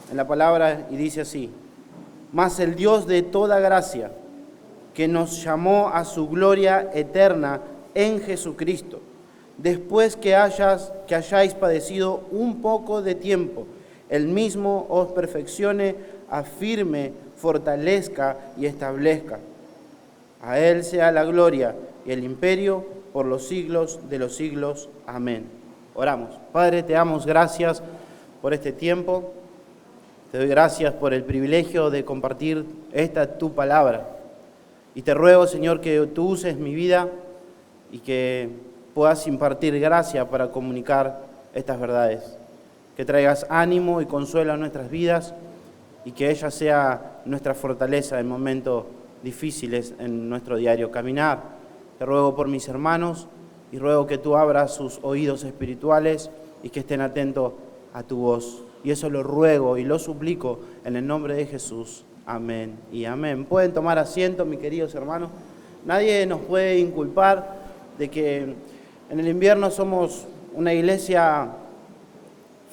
en la palabra y dice así: mas el Dios de toda gracia, que nos llamó a su gloria eterna en Jesucristo, después que hayáis padecido un poco de tiempo, Él mismo os perfeccione, afirme, fortalezca y establezca. A Él sea la gloria y el imperio por los siglos de los siglos. Amén. Oramos. Padre, te damos gracias por este tiempo. Te doy gracias por el privilegio de compartir esta tu palabra. Y te ruego, Señor, que tú uses mi vida y que puedas impartir gracia para comunicar estas verdades. Que traigas ánimo y consuelo a nuestras vidas y que ella sea nuestra fortaleza en momentos difíciles en nuestro diario caminar. Te ruego por mis hermanos y ruego que tú abras sus oídos espirituales y que estén atentos a tu voz. Y eso lo ruego y lo suplico en el nombre de Jesús. Amén y amén. Pueden tomar asiento, mis queridos hermanos. Nadie nos puede inculpar de que en el invierno somos una iglesia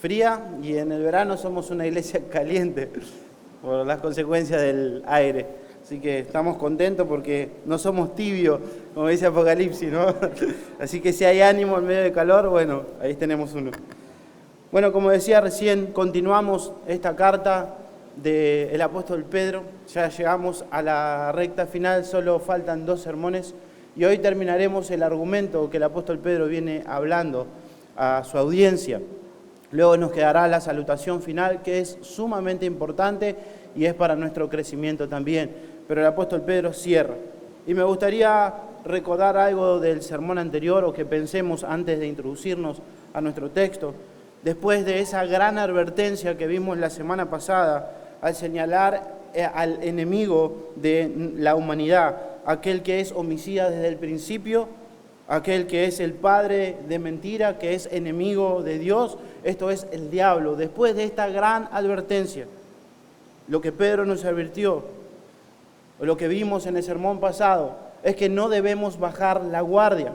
fría y en el verano somos una iglesia caliente por las consecuencias del aire. Así que estamos contentos porque no somos tibios, como dice Apocalipsis, ¿no? Así que si hay ánimo en medio de calor, bueno, ahí tenemos uno. Bueno, como decía recién, continuamos esta carta del apóstol Pedro. Ya llegamos a la recta final, solo faltan 2 sermones y hoy terminaremos el argumento que el apóstol Pedro viene hablando a su audiencia. Luego nos quedará la salutación final, que es sumamente importante y es para nuestro crecimiento también. Pero el apóstol Pedro cierra. Y me gustaría recordar algo del sermón anterior o que pensemos antes de introducirnos a nuestro texto. Después de esa gran advertencia que vimos la semana pasada, al señalar al enemigo de la humanidad, aquel que es homicida desde el principio, aquel que es el padre de mentira, que es enemigo de Dios, esto es el diablo. Después de esta gran advertencia, lo que Pedro nos advirtió, o lo que vimos en el sermón pasado, es que no debemos bajar la guardia,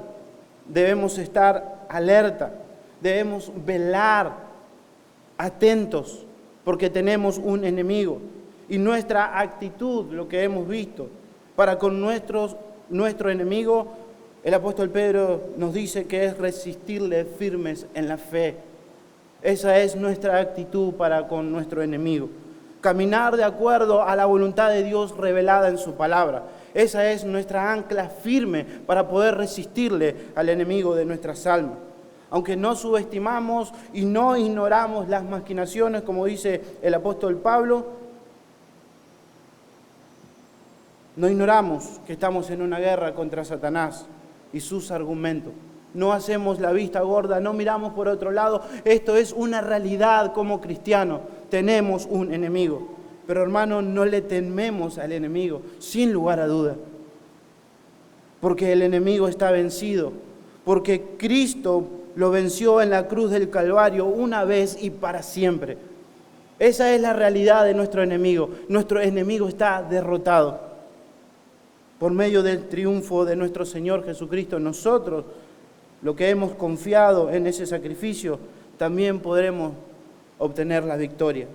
debemos estar alerta, debemos velar, atentos, porque tenemos un enemigo. Y nuestra actitud, lo que hemos visto, para con nuestro enemigo, el apóstol Pedro nos dice que es resistirle firmes en la fe. Esa es nuestra actitud para con nuestro enemigo. Caminar de acuerdo a la voluntad de Dios revelada en su palabra. Esa es nuestra ancla firme para poder resistirle al enemigo de nuestras almas. Aunque no subestimamos y no ignoramos las maquinaciones, como dice el apóstol Pablo, no ignoramos que estamos en una guerra contra Satanás y sus argumentos. No hacemos la vista gorda, no miramos por otro lado. Esto es una realidad como cristianos. Tenemos un enemigo. Pero hermanos, no le tememos al enemigo, sin lugar a duda. Porque el enemigo está vencido. Porque Cristo lo venció en la cruz del Calvario una vez y para siempre. Esa es la realidad de nuestro enemigo. Nuestro enemigo está derrotado. Por medio del triunfo de nuestro Señor Jesucristo, nosotros, lo que hemos confiado en ese sacrificio, también podremos obtener la victoria.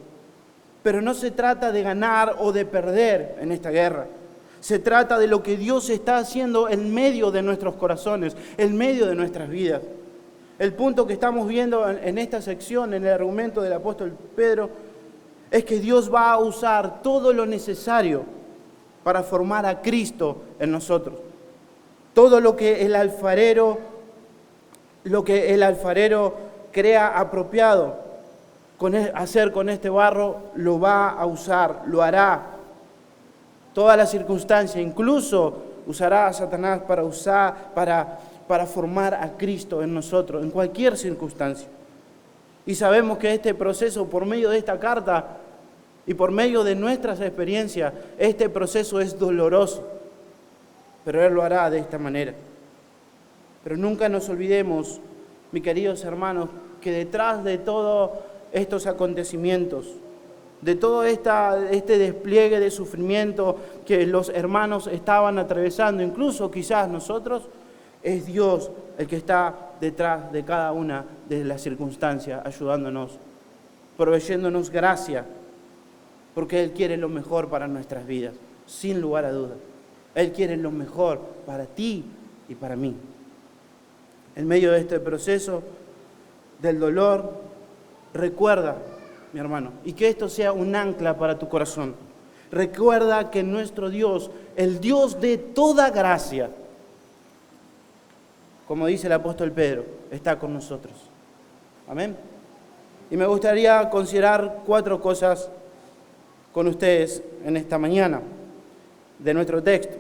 Pero no se trata de ganar o de perder en esta guerra. Se trata de lo que Dios está haciendo en medio de nuestros corazones, en medio de nuestras vidas. El punto que estamos viendo en esta sección, en el argumento del apóstol Pedro, es que Dios va a usar todo lo necesario para formar a Cristo en nosotros. Todo lo que el alfarero crea apropiado hacer con este barro, lo va a usar, lo hará. Todas las circunstancias, incluso usará a Satanás para formar a Cristo en nosotros, en cualquier circunstancia. Y sabemos que este proceso, por medio de esta carta y por medio de nuestras experiencias, este proceso es doloroso, pero Él lo hará de esta manera. Pero nunca nos olvidemos, mis queridos hermanos, que detrás de todos estos acontecimientos, de todo este despliegue de sufrimiento que los hermanos estaban atravesando, incluso quizás nosotros, es Dios el que está detrás de cada una de las circunstancias, ayudándonos, proveyéndonos gracia porque Él quiere lo mejor para nuestras vidas, sin lugar a dudas. Él quiere lo mejor para ti y para mí. En medio de este proceso del dolor, recuerda, mi hermano, y que esto sea un ancla para tu corazón. Recuerda que nuestro Dios, el Dios de toda gracia, como dice el apóstol Pedro, está con nosotros. Amén. Y me gustaría considerar 4 cosas con ustedes en esta mañana de nuestro texto.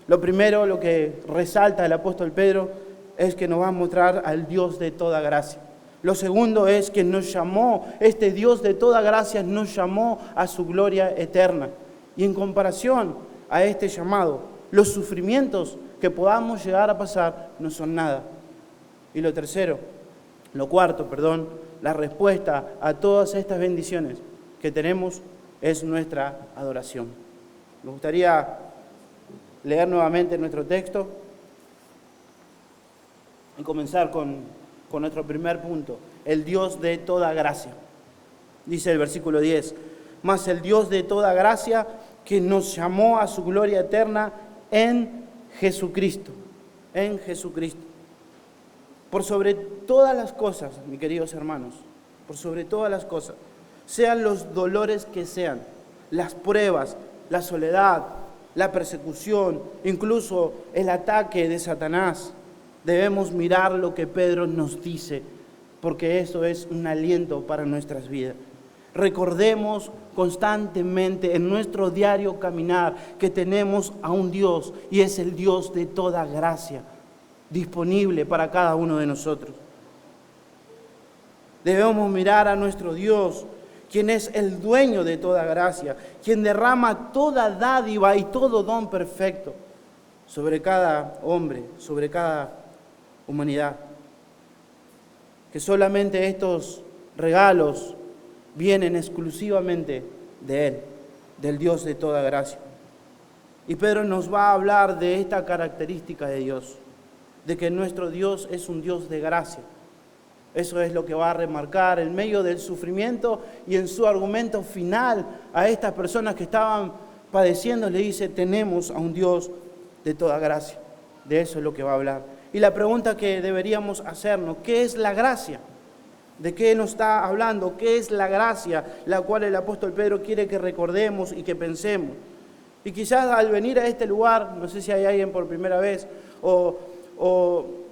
Lo primero, lo que resalta el apóstol Pedro, es que nos va a mostrar al Dios de toda gracia. Lo segundo es que nos llamó, este Dios de toda gracia nos llamó a su gloria eterna. Y en comparación a este llamado, los sufrimientos que podamos llegar a pasar no son nada. Y lo cuarto, la respuesta a todas estas bendiciones que tenemos es nuestra adoración. Me gustaría leer nuevamente nuestro texto y comenzar con nuestro primer punto, el Dios de toda gracia. Dice el versículo 10, mas el Dios de toda gracia que nos llamó a su gloria eterna en Jesucristo. En Jesucristo. Por sobre todas las cosas, mis queridos hermanos, por sobre todas las cosas, sean los dolores que sean, las pruebas, la soledad, la persecución, incluso el ataque de Satanás, debemos mirar lo que Pedro nos dice, porque eso es un aliento para nuestras vidas. Recordemos constantemente en nuestro diario caminar que tenemos a un Dios y es el Dios de toda gracia, disponible para cada uno de nosotros. Debemos mirar a nuestro Dios, quien es el dueño de toda gracia, quien derrama toda dádiva y todo don perfecto sobre cada hombre, sobre cada humanidad. Que solamente estos regalos vienen exclusivamente de Él, del Dios de toda gracia. Y Pedro nos va a hablar de esta característica de Dios, de que nuestro Dios es un Dios de gracia. Eso es lo que va a remarcar en medio del sufrimiento y en su argumento final a estas personas que estaban padeciendo. Le dice, tenemos a un Dios de toda gracia. De eso es lo que va a hablar. Y la pregunta que deberíamos hacernos, ¿qué es la gracia? ¿De qué nos está hablando? ¿Qué es la gracia la cual el apóstol Pedro quiere que recordemos y que pensemos? Y quizás al venir a este lugar, no sé si hay alguien por primera vez, o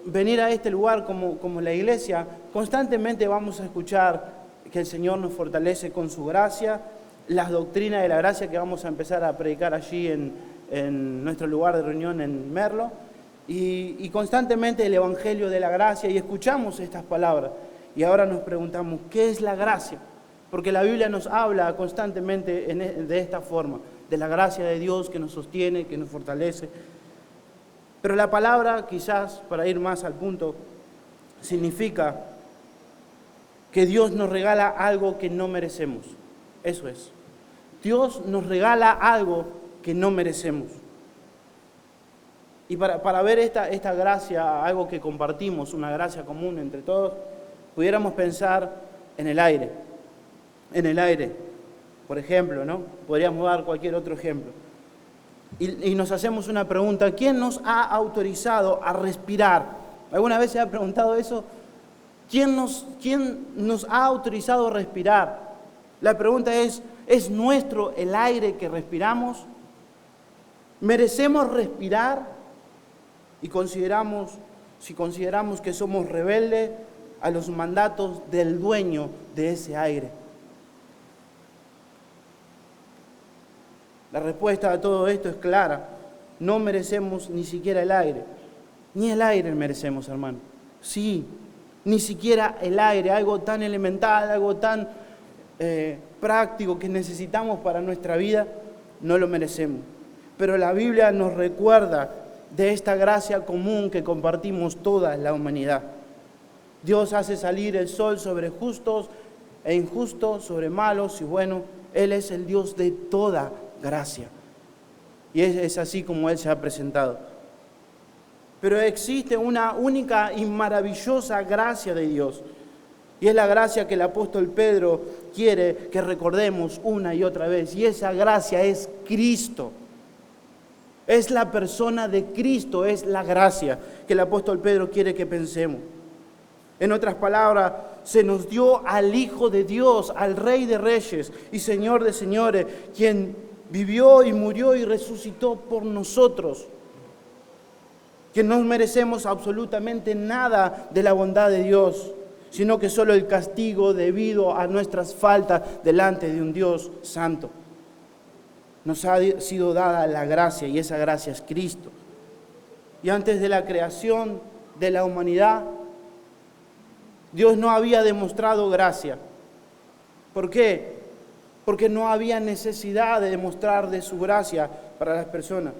venir a este lugar como la iglesia, constantemente vamos a escuchar que el Señor nos fortalece con su gracia, las doctrinas de la gracia que vamos a empezar a predicar allí en nuestro lugar de reunión en Merlo, y constantemente el Evangelio de la gracia, y escuchamos estas palabras. Y ahora nos preguntamos, ¿qué es la gracia? Porque la Biblia nos habla constantemente de esta forma, de la gracia de Dios que nos sostiene, que nos fortalece. Pero la palabra, quizás, para ir más al punto, significa que Dios nos regala algo que no merecemos. Eso es. Dios nos regala algo que no merecemos. Y para ver esta gracia, algo que compartimos, una gracia común entre todos, pudiéramos pensar en el aire. En el aire, por ejemplo, ¿no? Podríamos dar cualquier otro ejemplo. Y nos hacemos una pregunta, ¿quién nos ha autorizado a respirar? ¿Alguna vez se ha preguntado eso? ¿Quién nos ha autorizado a respirar? La pregunta ¿es nuestro el aire que respiramos? ¿Merecemos respirar? Y si consideramos que somos rebeldes a los mandatos del dueño de ese aire. La respuesta a todo esto es clara. No merecemos ni siquiera el aire. Ni el aire merecemos, hermano. Sí, ni siquiera el aire, algo tan elemental, algo tan práctico que necesitamos para nuestra vida, no lo merecemos. Pero la Biblia nos recuerda de esta gracia común que compartimos toda la humanidad. Dios hace salir el sol sobre justos e injustos, sobre malos y buenos. Él es el Dios de toda gracia. Y es así como Él se ha presentado. Pero existe una única y maravillosa gracia de Dios, Y es la gracia que el apóstol Pedro quiere que recordemos una y otra vez. Y esa gracia es Cristo. Es la persona de Cristo, es la gracia que el apóstol Pedro quiere que pensemos. En otras palabras, se nos dio al Hijo de Dios, al Rey de Reyes y Señor de Señores, quien vivió y murió y resucitó por nosotros. Que no merecemos absolutamente nada de la bondad de Dios, sino que solo el castigo debido a nuestras faltas delante de un Dios santo. Nos ha sido dada la gracia y esa gracia es Cristo. Y antes de la creación de la humanidad, Dios no había demostrado gracia. ¿Por qué? Porque no había necesidad de demostrar de su gracia para las personas.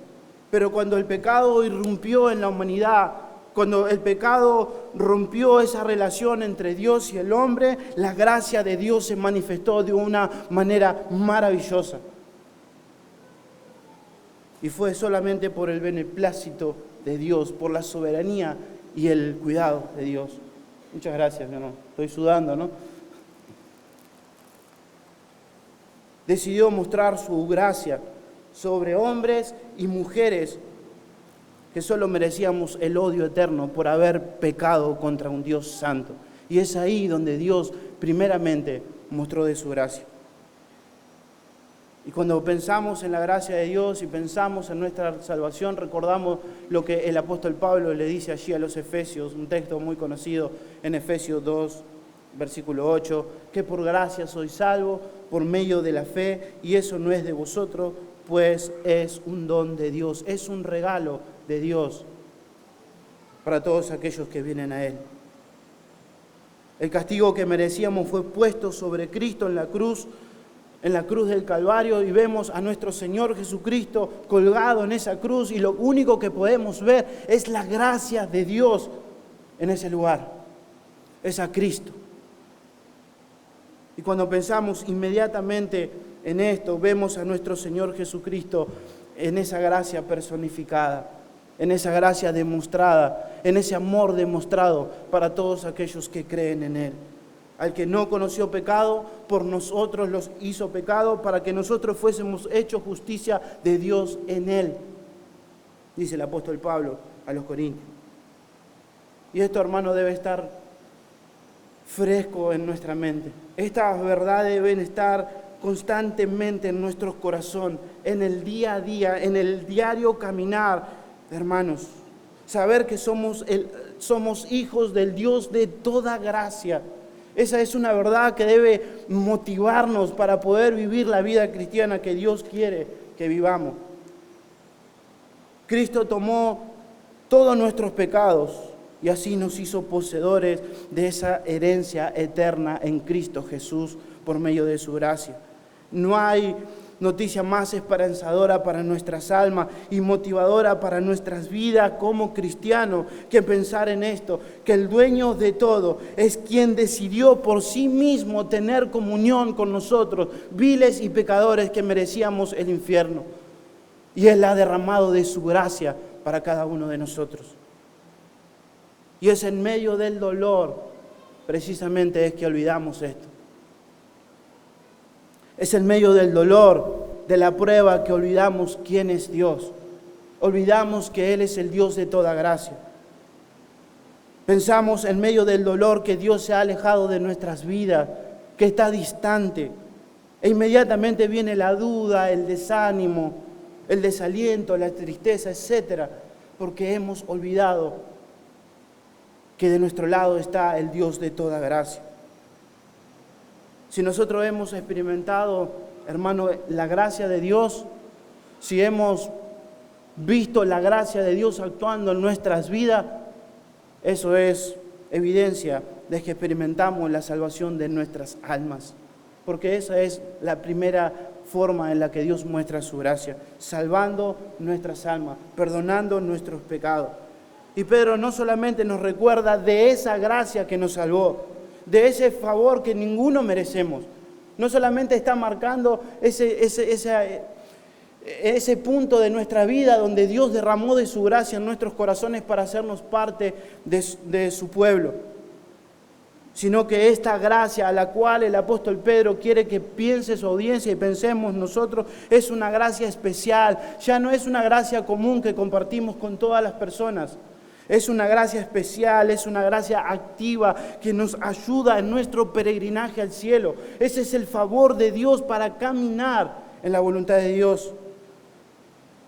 Pero cuando el pecado irrumpió en la humanidad, cuando el pecado rompió esa relación entre Dios y el hombre, la gracia de Dios se manifestó de una manera maravillosa. Y fue solamente por el beneplácito de Dios, por la soberanía y el cuidado de Dios. Muchas gracias, mi hermano. Estoy sudando, ¿no? Decidió mostrar su gracia sobre hombres y mujeres que solo merecíamos el odio eterno por haber pecado contra un Dios santo. Y es ahí donde Dios primeramente mostró de su gracia. Y cuando pensamos en la gracia de Dios y pensamos en nuestra salvación, recordamos lo que el apóstol Pablo le dice allí a los Efesios, un texto muy conocido en Efesios 2, versículo 8, que por gracia sois salvos por medio de la fe, y eso no es de vosotros, pues es un don de Dios, es un regalo de Dios para todos aquellos que vienen a Él. El castigo que merecíamos fue puesto sobre Cristo en la cruz del Calvario, y vemos a nuestro Señor Jesucristo colgado en esa cruz, y lo único que podemos ver es la gracia de Dios en ese lugar, es a Cristo. Y cuando pensamos inmediatamente en esto, vemos a nuestro Señor Jesucristo en esa gracia personificada, en esa gracia demostrada, en ese amor demostrado para todos aquellos que creen en Él. Al que no conoció pecado, por nosotros los hizo pecado, para que nosotros fuésemos hechos justicia de Dios en Él, dice el apóstol Pablo a los Corintios. Y esto, hermano, debe estar fresco en nuestra mente. Estas verdades deben estar constantemente en nuestro corazón, en el día a día, en el diario caminar, hermanos. Saber que somos hijos del Dios de toda gracia. Esa es una verdad que debe motivarnos para poder vivir la vida cristiana que Dios quiere que vivamos. Cristo tomó todos nuestros pecados y así nos hizo poseedores de esa herencia eterna en Cristo Jesús por medio de su gracia. No hay noticia más esperanzadora para nuestras almas y motivadora para nuestras vidas como cristianos que pensar en esto, que el dueño de todo es quien decidió por sí mismo tener comunión con nosotros, viles y pecadores que merecíamos el infierno. Y Él ha derramado de su gracia para cada uno de nosotros. Y es en medio del dolor, precisamente, es que olvidamos esto. Es en medio del dolor, de la prueba, que olvidamos quién es Dios. Olvidamos que Él es el Dios de toda gracia. Pensamos en medio del dolor que Dios se ha alejado de nuestras vidas, que está distante. E inmediatamente viene la duda, el desánimo, el desaliento, la tristeza, etc. Porque hemos olvidado que de nuestro lado está el Dios de toda gracia. Si nosotros hemos experimentado, hermano, la gracia de Dios, si hemos visto la gracia de Dios actuando en nuestras vidas, eso es evidencia de que experimentamos la salvación de nuestras almas. Porque esa es la primera forma en la que Dios muestra su gracia, salvando nuestras almas, perdonando nuestros pecados. Y Pedro no solamente nos recuerda de esa gracia que nos salvó, de ese favor que ninguno merecemos. No solamente está marcando ese punto de nuestra vida donde Dios derramó de su gracia en nuestros corazones para hacernos parte de su pueblo. sino que esta gracia a la cual el apóstol Pedro quiere que piense su audiencia y pensemos nosotros, es una gracia especial. Ya no es una gracia común que compartimos con todas las personas. Es una gracia especial, es una gracia activa que nos ayuda en nuestro peregrinaje al cielo. Ese es el favor de Dios para caminar en la voluntad de Dios.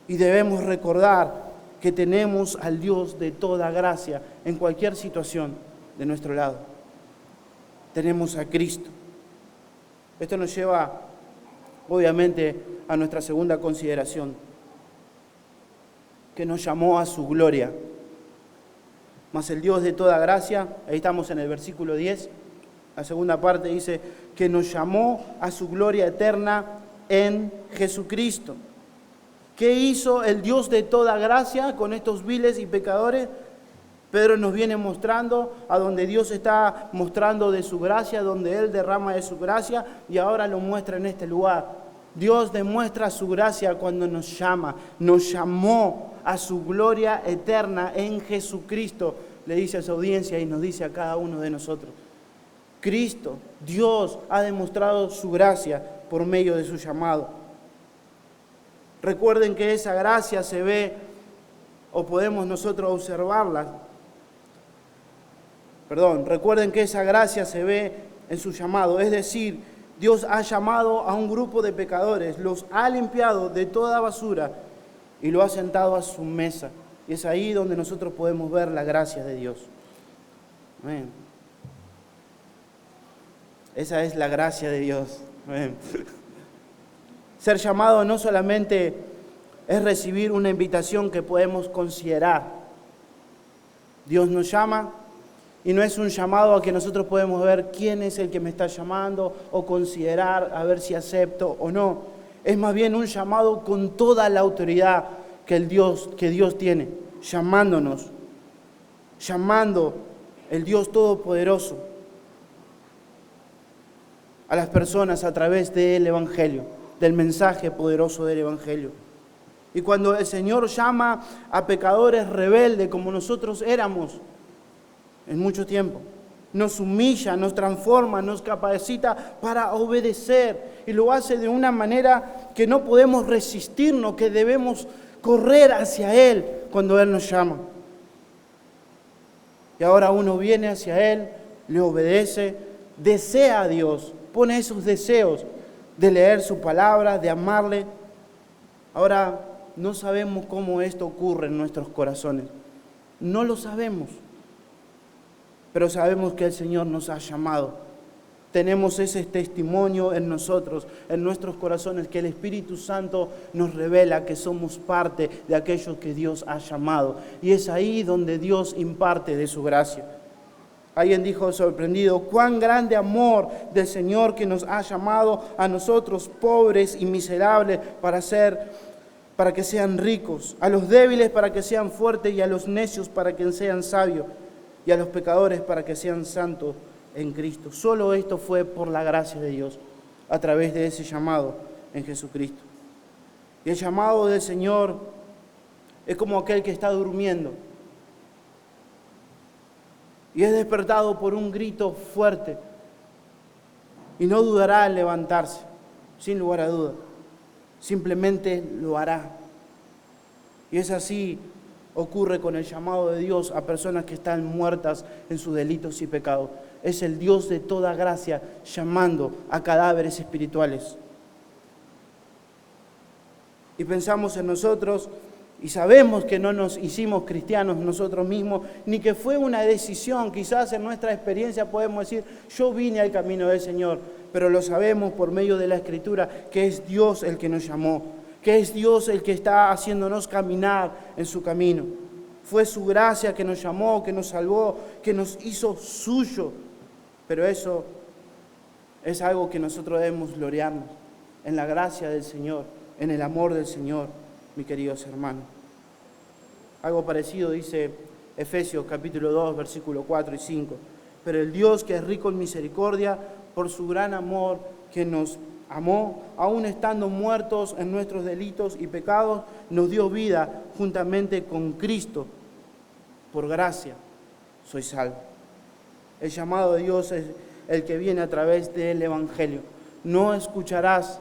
Y debemos recordar que tenemos al Dios de toda gracia en cualquier situación de nuestro lado. Tenemos a Cristo. Esto nos lleva, obviamente, a nuestra segunda consideración, que nos llamó a su gloria. Mas el Dios de toda gracia, ahí estamos en el versículo 10, la segunda parte dice, que nos llamó a su gloria eterna en Jesucristo. ¿Qué hizo el Dios de toda gracia con estos viles y pecadores? Pedro nos viene mostrando a donde Dios está mostrando de su gracia, donde Él derrama de su gracia, y ahora lo muestra en este lugar. Dios demuestra su gracia cuando nos llama, nos llamó a su gloria eterna en Jesucristo, le dice a su audiencia y nos dice a cada uno de nosotros. Cristo, Dios, ha demostrado su gracia por medio de su llamado. Recuerden que esa gracia se ve, o podemos nosotros observarla. Recuerden que esa gracia se ve en su llamado, es decir, Dios ha llamado a un grupo de pecadores, los ha limpiado de toda basura y lo ha sentado a su mesa. Y es ahí donde nosotros podemos ver la gracia de Dios. Amén. Esa es la gracia de Dios. Amén. Ser llamado no solamente es recibir una invitación que podemos considerar. Dios nos llama y no es un llamado a que nosotros podemos ver quién es el que me está llamando o considerar a ver si acepto o no. Es más bien un llamado con toda la autoridad que Dios tiene, llamándonos, llamando el Dios Todopoderoso a las personas a través del Evangelio, del mensaje poderoso del Evangelio. Y cuando el Señor llama a pecadores rebeldes como nosotros éramos en mucho tiempo, nos humilla, nos transforma, nos capacita para obedecer. Y lo hace de una manera que no podemos resistirnos, que debemos correr hacia Él cuando Él nos llama. Y ahora uno viene hacia Él, le obedece, desea a Dios, pone esos deseos de leer su palabra, de amarle. Ahora no sabemos cómo esto ocurre en nuestros corazones. No lo sabemos. Pero sabemos que el Señor nos ha llamado. Tenemos ese testimonio en nosotros, en nuestros corazones, que el Espíritu Santo nos revela que somos parte de aquellos que Dios ha llamado. Y es ahí donde Dios imparte de su gracia. Alguien dijo sorprendido, cuán grande amor del Señor que nos ha llamado a nosotros, pobres y miserables, para que sean ricos, a los débiles para que sean fuertes y a los necios para que sean sabios, y a los pecadores para que sean santos en Cristo. Solo esto fue por la gracia de Dios, a través de ese llamado en Jesucristo. Y el llamado del Señor es como aquel que está durmiendo y es despertado por un grito fuerte y no dudará en levantarse, sin lugar a duda. Simplemente lo hará. Y es así ocurre con el llamado de Dios a personas que están muertas en sus delitos y pecados. Es el Dios de toda gracia llamando a cadáveres espirituales. Y pensamos en nosotros y sabemos que no nos hicimos cristianos nosotros mismos, ni que fue una decisión. Quizás en nuestra experiencia podemos decir, yo vine al camino del Señor, pero lo sabemos por medio de la Escritura que es Dios el que nos llamó, que es Dios el que está haciéndonos caminar en su camino. Fue su gracia que nos llamó, que nos salvó, que nos hizo suyo. Pero eso es algo que nosotros debemos gloriarnos en la gracia del Señor, en el amor del Señor, mis queridos hermanos. Algo parecido dice Efesios capítulo 2, versículos 4 y 5. Pero el Dios que es rico en misericordia, por su gran amor que nos amó, aún estando muertos en nuestros delitos y pecados, nos dio vida juntamente con Cristo. Por gracia soy salvo. El llamado de Dios es el que viene a través del Evangelio. No escucharás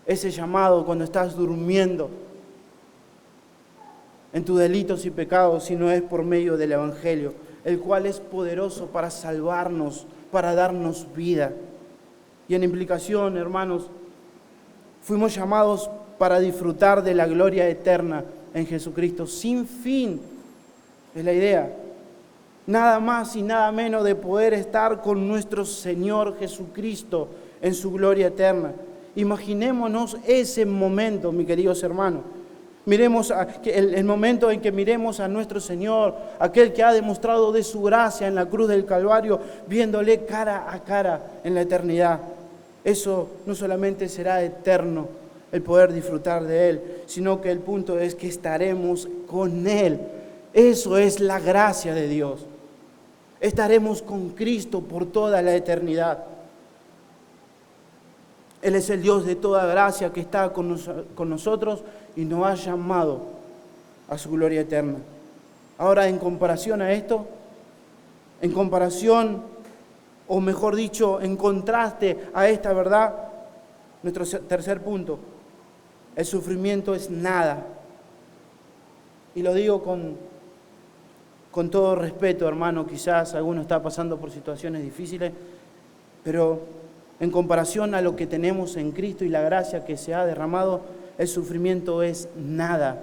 ese llamado cuando estás durmiendo en tus delitos y pecados, sino es por medio del Evangelio, el cual es poderoso para salvarnos, para darnos vida. Y en implicación, hermanos, fuimos llamados para disfrutar de la gloria eterna en Jesucristo, sin fin, es la idea. Nada más y nada menos de poder estar con nuestro Señor Jesucristo en su gloria eterna. Imaginémonos ese momento, mis queridos hermanos. Miremos el momento en que miremos a nuestro Señor, aquel que ha demostrado de su gracia en la cruz del Calvario, viéndole cara a cara en la eternidad. Eso no solamente será eterno, el poder disfrutar de Él, sino que el punto es que estaremos con Él. Eso es la gracia de Dios. Estaremos con Cristo por toda la eternidad. Él es el Dios de toda gracia que está con nosotros y nos ha llamado a su gloria eterna. Ahora, en comparación a esto, en comparación, o mejor dicho, en contraste a esta verdad, nuestro tercer punto, el sufrimiento es nada. Y lo digo con todo respeto, hermano, quizás alguno está pasando por situaciones difíciles, pero en comparación a lo que tenemos en Cristo y la gracia que se ha derramado, el sufrimiento es nada.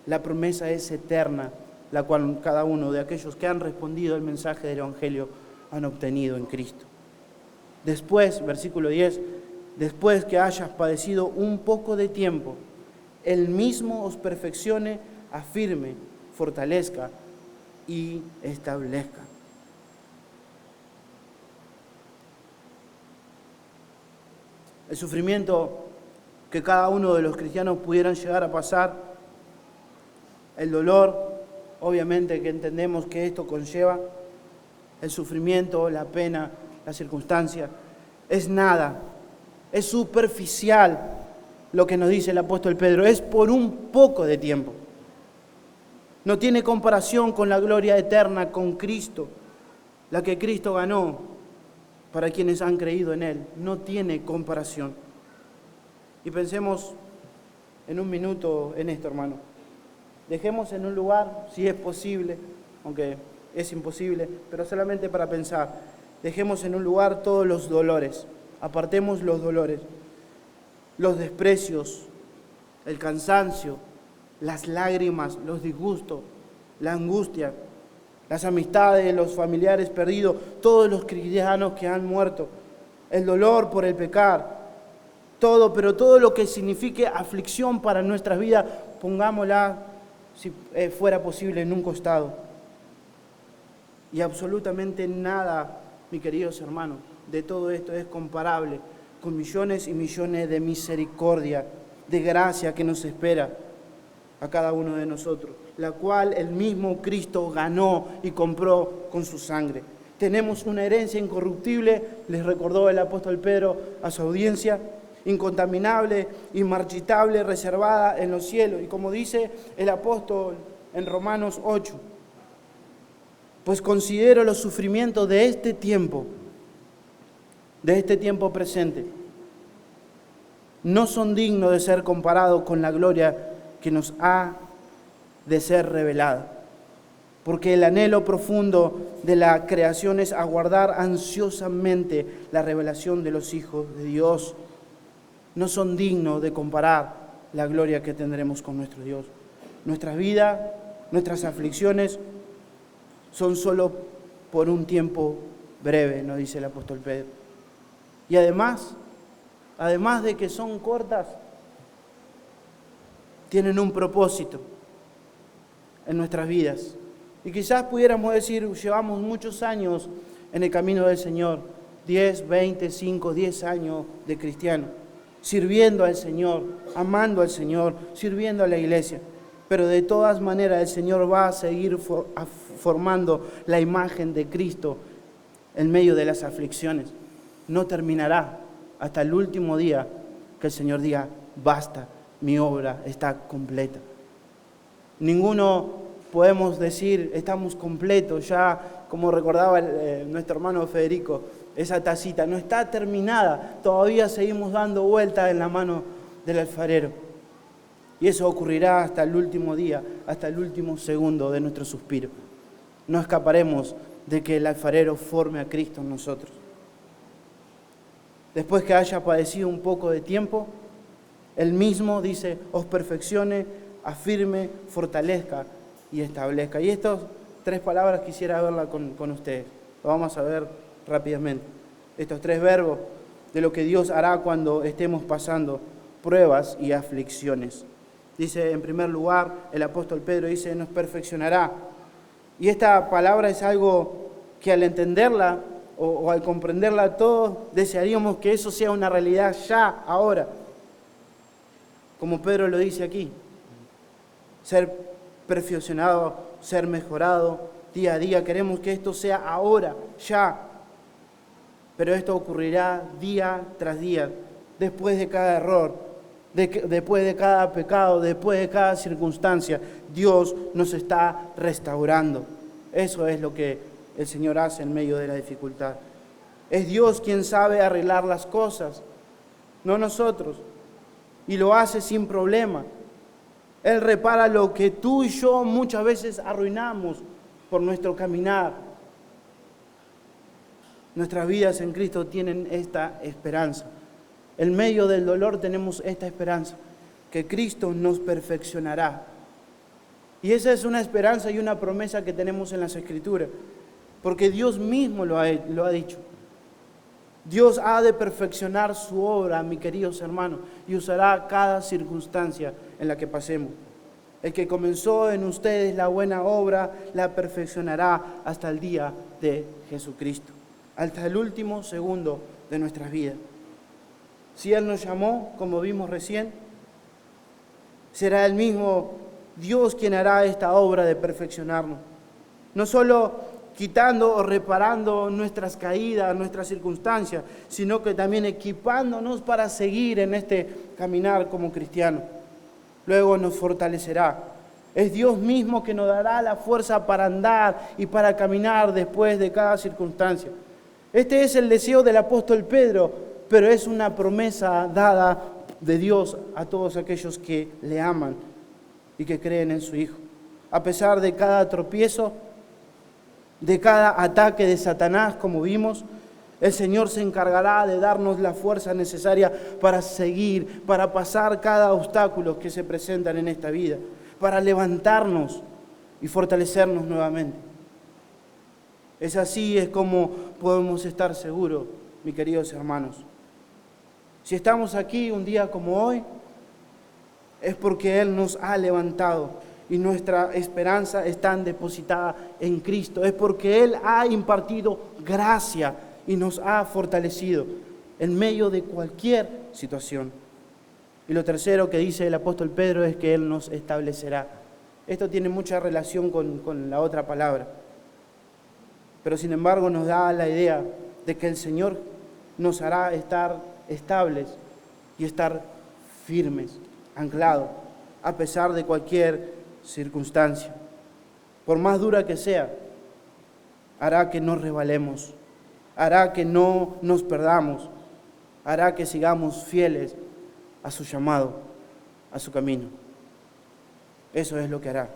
La promesa es eterna, la cual cada uno de aquellos que han respondido al mensaje del Evangelio han obtenido en Cristo. Después, versículo 10, después que hayas padecido un poco de tiempo, Él mismo os perfeccione, afirme, fortalezca y establezca. El sufrimiento que cada uno de los cristianos pudieran llegar a pasar, el dolor, obviamente que entendemos que esto conlleva, el sufrimiento, la pena, la circunstancia, es nada, es superficial lo que nos dice el apóstol Pedro, es por un poco de tiempo. No tiene comparación con la gloria eterna, con Cristo, la que Cristo ganó para quienes han creído en Él. No tiene comparación. Y pensemos en un minuto en esto, hermano. Dejemos en un lugar, si es posible, aunque es imposible, pero solamente para pensar, dejemos en un lugar todos los dolores, apartemos los dolores, los desprecios, el cansancio, las lágrimas, los disgustos, la angustia, las amistades, los familiares perdidos, todos los cristianos que han muerto, el dolor por el pecar, todo, pero todo lo que signifique aflicción para nuestras vidas, pongámosla, si fuera posible, en un costado. Y absolutamente nada, mis queridos hermanos, de todo esto es comparable con millones y millones de misericordia, de gracia que nos espera a cada uno de nosotros, la cual el mismo Cristo ganó y compró con su sangre. Tenemos una herencia incorruptible, les recordó el apóstol Pedro a su audiencia, incontaminable, inmarchitable, reservada en los cielos. Y como dice el apóstol en Romanos 8, pues considero los sufrimientos de este tiempo presente, no son dignos de ser comparados con la gloria que nos ha de ser revelada. Porque el anhelo profundo de la creación es aguardar ansiosamente la revelación de los hijos de Dios. No son dignos de comparar la gloria que tendremos con nuestro Dios. Nuestras vidas, nuestras aflicciones son solo por un tiempo breve, nos dice el apóstol Pedro. Y además de que son cortas, tienen un propósito en nuestras vidas. Y quizás pudiéramos decir, llevamos muchos años en el camino del Señor, 10, 20, 5, 10 años de cristiano, sirviendo al Señor, amando al Señor, sirviendo a la iglesia. Pero de todas maneras el Señor va a seguir formando la imagen de Cristo en medio de las aflicciones. No terminará hasta el último día que el Señor diga, basta, mi obra está completa. Ninguno podemos decir, estamos completos, ya como recordaba nuestro hermano Federico, esa tacita no está terminada, todavía seguimos dando vueltas en la mano del alfarero. Y eso ocurrirá hasta el último día, hasta el último segundo de nuestro suspiro. No escaparemos de que el alfarero forme a Cristo en nosotros. Después que haya padecido un poco de tiempo, Él mismo dice, os perfeccione, afirme, fortalezca y establezca. Y estas 3 palabras quisiera verlas con ustedes. Lo vamos a ver rápidamente. Estos 3 verbos de lo que Dios hará cuando estemos pasando pruebas y aflicciones. Dice, en primer lugar, el apóstol Pedro dice, nos perfeccionará. Y esta palabra es algo que al entenderla o al comprenderla todos, desearíamos que eso sea una realidad ya, ahora. Como Pedro lo dice aquí. Ser perfeccionado, ser mejorado día a día. Queremos que esto sea ahora, ya. Pero esto ocurrirá día tras día, después de cada error, después de cada pecado, después de cada circunstancia. Dios nos está restaurando. Eso es lo que el Señor hace en medio de la dificultad. Es Dios quien sabe arreglar las cosas, no nosotros. Y lo hace sin problema. Él repara lo que tú y yo muchas veces arruinamos por nuestro caminar. Nuestras vidas en Cristo tienen esta esperanza. En medio del dolor tenemos esta esperanza, que Cristo nos perfeccionará. Y esa es una esperanza y una promesa que tenemos en las Escrituras, porque Dios mismo lo ha dicho. Dios ha de perfeccionar su obra, mis queridos hermanos, y usará cada circunstancia en la que pasemos. El que comenzó en ustedes la buena obra, la perfeccionará hasta el día de Jesucristo, hasta el último segundo de nuestras vidas. Si Él nos llamó, como vimos recién, será el mismo Dios quien hará esta obra de perfeccionarnos. No solo quitando o reparando nuestras caídas, nuestras circunstancias, sino que también equipándonos para seguir en este caminar como cristianos. Luego nos fortalecerá. Es Dios mismo que nos dará la fuerza para andar y para caminar después de cada circunstancia. Este es el deseo del apóstol Pedro, pero es una promesa dada de Dios a todos aquellos que le aman y que creen en su Hijo. A pesar de cada tropiezo, de cada ataque de Satanás, como vimos, el Señor se encargará de darnos la fuerza necesaria para seguir, para pasar cada obstáculo que se presentan en esta vida, para levantarnos y fortalecernos nuevamente. Es así es como podemos estar seguros, mis queridos hermanos. Si estamos aquí un día como hoy, es porque Él nos ha levantado y nuestra esperanza está depositada en Cristo. Es porque Él ha impartido gracia y nos ha fortalecido en medio de cualquier situación. Y lo tercero que dice el apóstol Pedro es que Él nos establecerá. Esto tiene mucha relación con la otra palabra, pero sin embargo nos da la idea de que el Señor nos hará estar estables y estar firmes, anclados, a pesar de cualquier circunstancia. Por más dura que sea, hará que no resbalemos, hará que no nos perdamos, hará que sigamos fieles a su llamado, a su camino. Eso es lo que hará.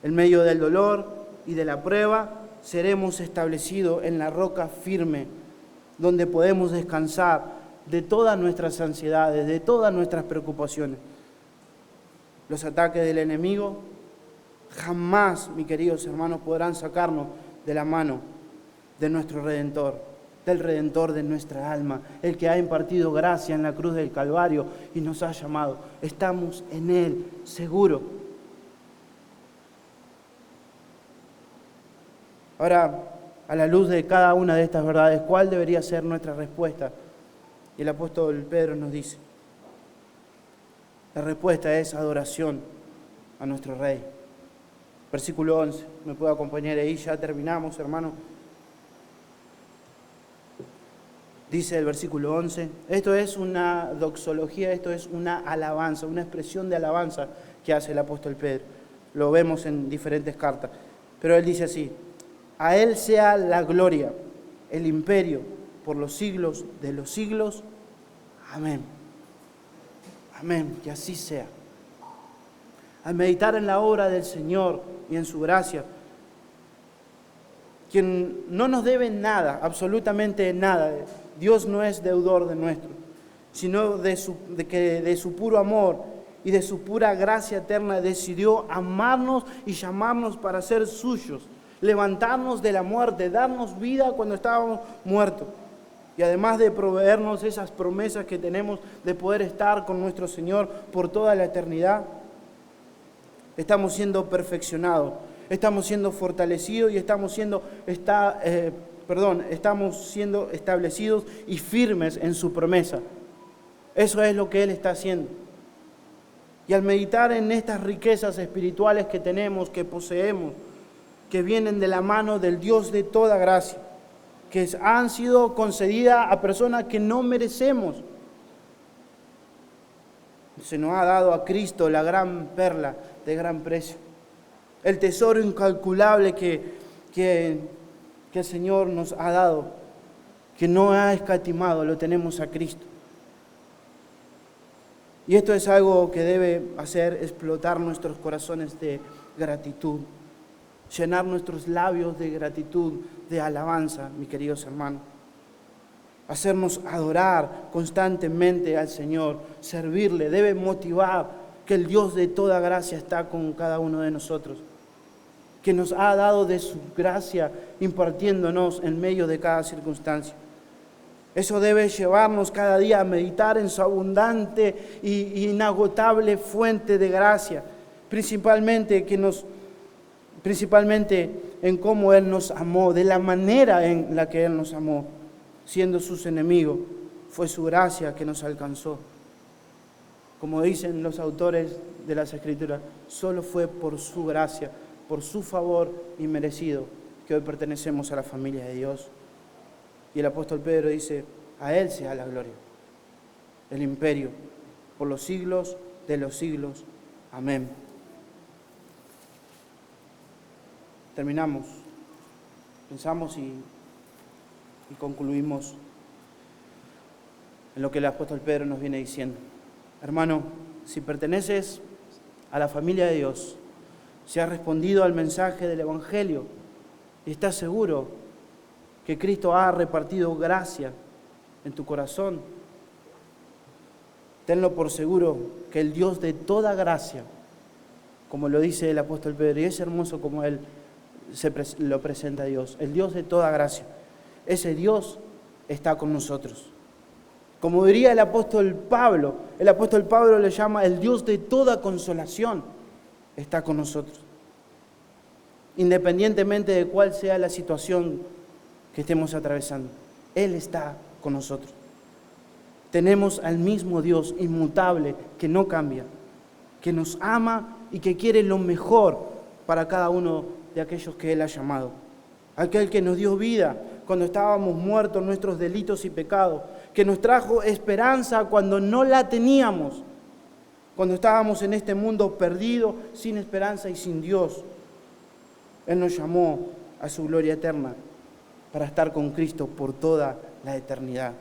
En medio del dolor y de la prueba, seremos establecidos en la roca firme, donde podemos descansar de todas nuestras ansiedades, de todas nuestras preocupaciones. Los ataques del enemigo jamás, mis queridos hermanos, podrán sacarnos de la mano de nuestro Redentor, del Redentor de nuestra alma, el que ha impartido gracia en la cruz del Calvario y nos ha llamado. Estamos en Él, seguros. Ahora, a la luz de cada una de estas verdades, ¿cuál debería ser nuestra respuesta? Y el apóstol Pedro nos dice, la respuesta es adoración a nuestro Rey. Versículo 11, ¿me puede acompañar ahí? Ya terminamos, hermano. Dice el versículo 11, esto es una doxología, esto es una alabanza, una expresión de alabanza que hace el apóstol Pedro. lo vemos en diferentes cartas. Pero él dice así: a Él sea la gloria, el imperio, por los siglos de los siglos. Amén. Amén, que así sea. Al meditar en la obra del Señor y en su gracia, quien no nos debe nada, absolutamente nada. Dios no es deudor de nuestro, sino de su puro amor y de su pura gracia eterna decidió amarnos y llamarnos para ser suyos, levantarnos de la muerte, darnos vida cuando estábamos muertos. Y además de proveernos esas promesas que tenemos de poder estar con nuestro Señor por toda la eternidad, estamos siendo perfeccionados, estamos siendo fortalecidos y estamos siendo establecidos y firmes en su promesa. Eso es lo que Él está haciendo. Y al meditar en estas riquezas espirituales que tenemos, que poseemos, que vienen de la mano del Dios de toda gracia, que han sido concedidas a personas que no merecemos, se nos ha dado a Cristo la gran perla de gran precio, el tesoro incalculable que el Señor nos ha dado, que no ha escatimado, lo tenemos a Cristo. Y esto es algo que debe hacer explotar nuestros corazones de gratitud, llenar nuestros labios de gratitud, de alabanza, mis queridos hermanos. Hacernos adorar constantemente al Señor, servirle, debe motivar que el Dios de toda gracia está con cada uno de nosotros, que nos ha dado de su gracia impartiéndonos en medio de cada circunstancia. Eso debe llevarnos cada día a meditar en su abundante e inagotable fuente de gracia, principalmente en cómo Él nos amó, de la manera en la que Él nos amó, siendo sus enemigos. Fue su gracia que nos alcanzó. Como dicen los autores de las Escrituras, solo fue por su gracia, por su favor inmerecido, que hoy pertenecemos a la familia de Dios. Y el apóstol Pedro dice: a Él sea la gloria, el imperio, por los siglos de los siglos. Amén. Terminamos, pensamos y concluimos en lo que el apóstol Pedro nos viene diciendo. Hermano, si perteneces a la familia de Dios, si has respondido al mensaje del Evangelio y estás seguro que Cristo ha repartido gracia en tu corazón, tenlo por seguro que el Dios de toda gracia, como lo dice el apóstol Pedro, y es hermoso como él lo presenta a Dios, el Dios de toda gracia, ese Dios está con nosotros. Como diría el apóstol Pablo le llama el Dios de toda consolación, está con nosotros. Independientemente de cuál sea la situación que estemos atravesando, Él está con nosotros. Tenemos al mismo Dios inmutable, que no cambia, que nos ama y que quiere lo mejor para cada uno de aquellos que Él ha llamado. Aquel que nos dio vida cuando estábamos muertos en nuestros delitos y pecados, que nos trajo esperanza cuando no la teníamos, cuando estábamos en este mundo perdido, sin esperanza y sin Dios. Él nos llamó a su gloria eterna para estar con Cristo por toda la eternidad.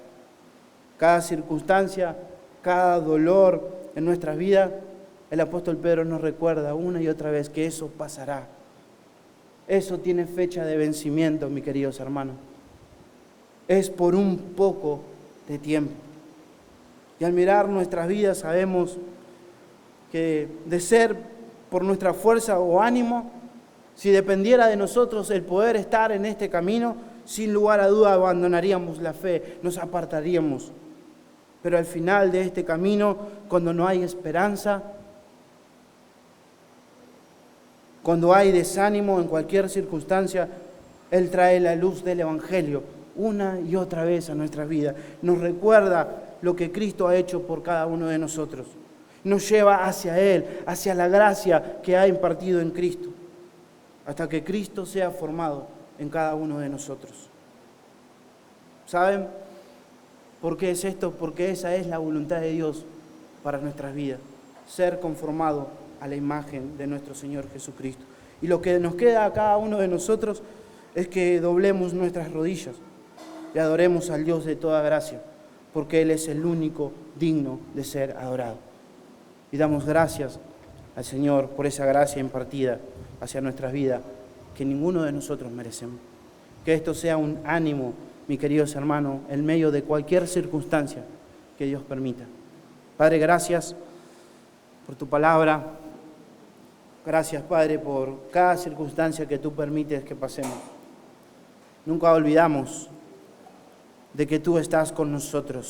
Cada circunstancia, cada dolor en nuestras vidas, el apóstol Pedro nos recuerda una y otra vez que eso pasará. Eso tiene fecha de vencimiento, mis queridos hermanos. Es por un poco de tiempo. Y al mirar nuestras vidas sabemos que de ser por nuestra fuerza o ánimo, si dependiera de nosotros el poder estar en este camino, sin lugar a duda abandonaríamos la fe, nos apartaríamos. Pero al final de este camino, cuando no hay esperanza, cuando hay desánimo en cualquier circunstancia, Él trae la luz del Evangelio una y otra vez a nuestras vidas. Nos recuerda lo que Cristo ha hecho por cada uno de nosotros. Nos lleva hacia Él, hacia la gracia que ha impartido en Cristo, hasta que Cristo sea formado en cada uno de nosotros. ¿Saben por qué es esto? Porque esa es la voluntad de Dios para nuestras vidas, ser conformado a la imagen de nuestro Señor Jesucristo. Y lo que nos queda a cada uno de nosotros es que doblemos nuestras rodillas y adoremos al Dios de toda gracia, porque Él es el único digno de ser adorado. Y damos gracias al Señor por esa gracia impartida hacia nuestras vidas que ninguno de nosotros merecemos. Que esto sea un ánimo, mis queridos hermanos, en medio de cualquier circunstancia que Dios permita. Padre, gracias por tu palabra. Gracias, Padre, por cada circunstancia que tú permites que pasemos. Nunca olvidamos de que tú estás con nosotros